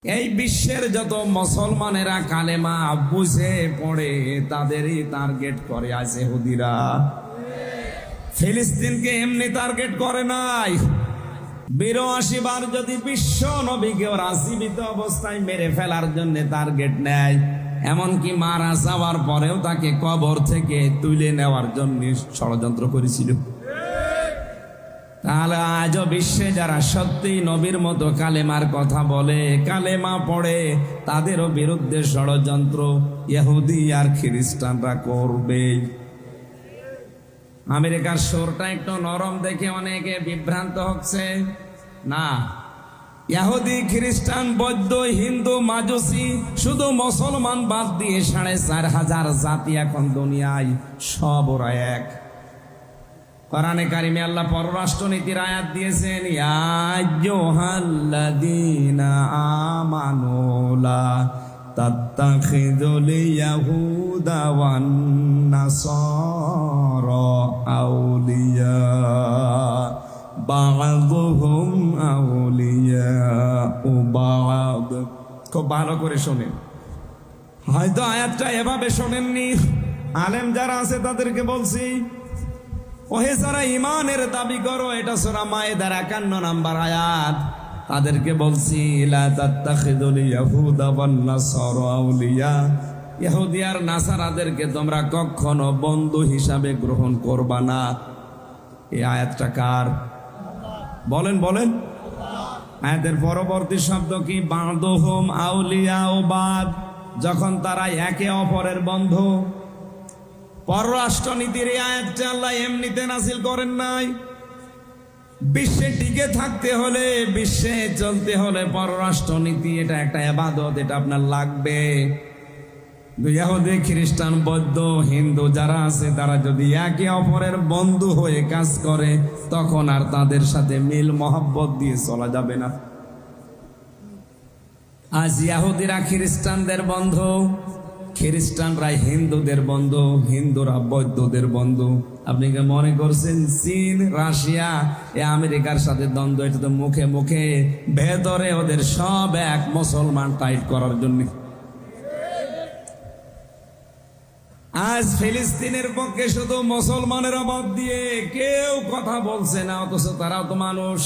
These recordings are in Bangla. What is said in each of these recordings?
এই বিশ্বের যত মুসলমানেরা কালেমা বুঝে পড়ে তাদেরই টার্গেট করে আছে ইহুদিরা। ফিলিস্তিনকে এমনি টার্গেট করে নাই। 82 বার যদি বিশ্ব নবীকে ওরা জীবিত অবস্থায় মেরে ফেলার জন্য টার্গেট নেয়, এমনকি মারা যাওয়ার পরেও তাকে কবর থেকে তুলে নেওয়ার জন্য ষড়যন্ত্র করেছিল। তাহলে আজও বিশ্বে যারা সত্যি নবীর মতো কালেমার কথা বলে, কালেমা পড়ে, তাদেরও বিরুদ্ধে ষড়যন্ত্র ইহুদি আর খ্রিস্টানরা করবে। আমেরিকার সুরটা একটু নরম দেখে অনেকে বিভ্রান্ত হচ্ছে। না, ইহুদি, খ্রিস্টান, বৌদ্ধ, হিন্দু, মাজুসি, শুধু মুসলমান বাদ দিয়ে 4500 জাতি এখন দুনিয়ায়, সব ওরা এক। কোরআনে কারিমে আল্লাহ পররাষ্ট্রনীতির আয়াত দিয়েছেন, ইয়া আইয়ুহাল্লাযীনা আমানু লা তাত্তাখিযুল ইয়াহুদা ওয়ান নাসারা আউলিয়া বা'দুহুম আউলিয়াউ বা'দ। খুব ভালো করে শোনেন, হয়তো আয়াতটা এভাবে শোনেননি। আলেম যারা আছে তাদেরকে বলছি, ওহে যারা ইমানের দাবি করো, এটা সূরা মায়েদার 51 নম্বর আয়াত, তাদেরকে বলছি লা তাত্তাখিযুল ইয়াহুদা ওয়ান নাসারা আউলিয়া, ইহুদি আর নাসারাদেরকে তোমরা কখনো বন্ধু হিসাবে গ্রহণ করবা না। এই আয়াতটা কার? বলেন বলেন। আয়াতের পরবর্তী শব্দ কি? বা'দুহুম আউলিয়াউ বা'দ, যখন তারা একে অপরের বন্ধু। পররাষ্ট্রনীতির এই আয়াতটা আল্লাহ এমনিতে নাযিল করেন নাই। বিশ্বে টিকে থাকতে হলে, বিশ্বে চলতে হলে পররাষ্ট্রনীতি এটা একটা ইবাদত, এটা আপনার লাগবে। ইহুদি, খ্রিস্টান, বৌদ্ধ, হিন্দু যারা আছে তারা যদি একে অপরের বন্ধু হয়ে কাজ করে, তখন আর তাদের সাথে মিল মহব্বত দিয়ে চলা যাবে না। আজ ইহুদিরা খ্রিস্টানদের বন্ধু, খ্রিস্টানরা হিন্দুদের বন্ধু, হিন্দুরা বৌদ্ধদের বন্ধু। আপনি কি মনে করছেন চীন, রাশিয়া, আমেরিকার সাথে দ্বন্দ্ব? এটা তো মুখে মুখে, ভেতরে ওদের সব এক, মুসলমান টাইট করার জন্য। আজ ফিলিস্তিনের পক্ষে শুধু মুসলমানের বাদ দিয়ে কেউ কথা বলছে না, অথচ তারাও তো মানুষ।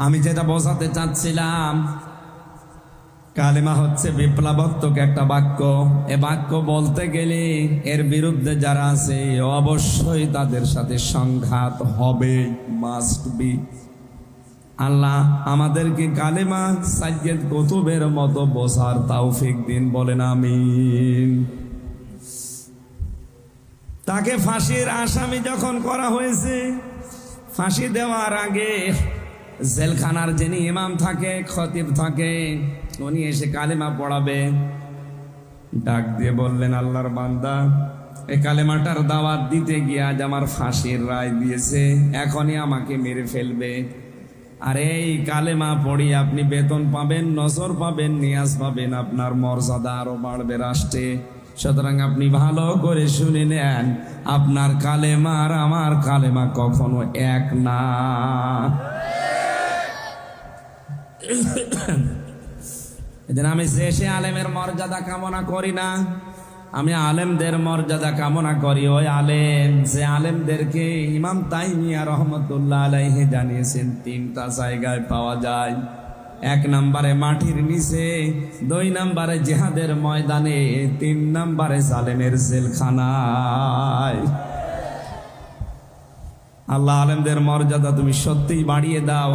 আমি যেটা বোঝাতে চাচ্ছিলাম, কালেমা হচ্ছে বিপ্লবাত্মক একটা বাক্য। এ বাক্য বলতে গেলে এর বিরুদ্ধে যারা আছে অবশ্যই তাদের সাথে সংঘাত হবে, মাস্ট বি। আল্লাহ আমাদেরকে কালেমা সাইয়্যিদ কুতুবের মতো বোঝার তৌফিক দিন, বলেন আমিন। তাকে ফাঁসির আসামি যখন করা হয়েছে, ফাঁসি দেওয়ার আগে জেলখানার যিনি ইমাম থাকে, খতিব থাকে, উনি এসে কালেমা পড়াবে। ডাক দিয়ে বললেন, আল্লাহর বান্দা, এই কালেমাটার দাওয়াত দিতে গিয়ে আজ আমার ফাঁসির রায় দিয়েছে, এখনই আমাকে মেরে ফেলবে। আর এই কালেমা পড়ি আপনি বেতন পাবেন, নজর পাবেন, নিয়াজ পাবেন, আপনার মর্যাদা আরো বাড়বে রাষ্ট্রে। সুতরাং আপনি ভালো করে শুনে নেন, আপনার কালেমা আর আমার কালেমা কখনো এক না। এদিন আমি শেষে আলেমের মর্যাদা কামনা করি না, আমি আলেমদের মর্যাদা কামনা করি। ওই আলেম, যে আলেমদেরকে ইমাম তাইমিয়া রাহমাতুল্লাহ আলাইহি জানিয়েছেন 3টা জায়গায় পাওয়া যায়। 1 নম্বরে মাটির নিচে, 2 নম্বরে জিহাদের ময়দানে, 3 নম্বরে জালেমের জেলখানায়। আল্লাহ আলেমদের মর্যাদা তুমি সত্যিই বাড়িয়ে দাও।